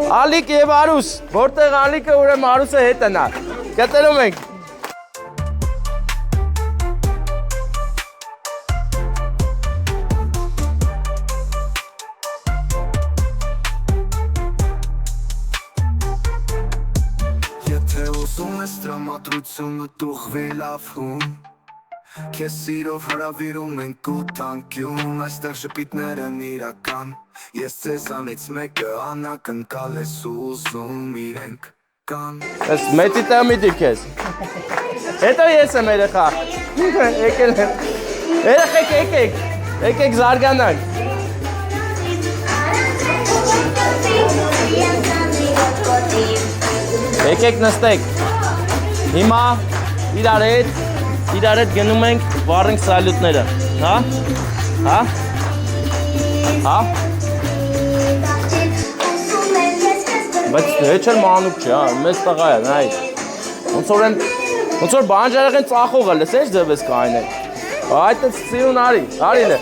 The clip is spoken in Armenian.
Ալիկ եւ Արուս, որտեղ Ալիկը ուրեմն Արուսը հետն է։ Գտնում ենք։ Եթե ուզում ես տրամադրությունը տուղվի լավ հում Քեզ սիրով հրավիրում ենք ու տանկյուն Այստեղ շպիտներ են իրական Ես ձեզանից մեկը անակնկալ ես ուզում իրենք կան Ես մեծի տամիդի քեզ։ Հետո ես եմ երեխա։ Եկել եմ։ Երեխեք եկեք։ Եկեք զարգանանք։ Եկեք նստեք։ Հիմա իրար հետ գնում ենք վառենք սալյուտները, հա? Հա? Հա? Բայց հեչ էլ մանուկ չի, հա, մեծ տղա է, նայ։ Ոնց որ բանջարեղեն ծախողը լսես ձևես կային է։ Այդ սիրուն արի, արին է։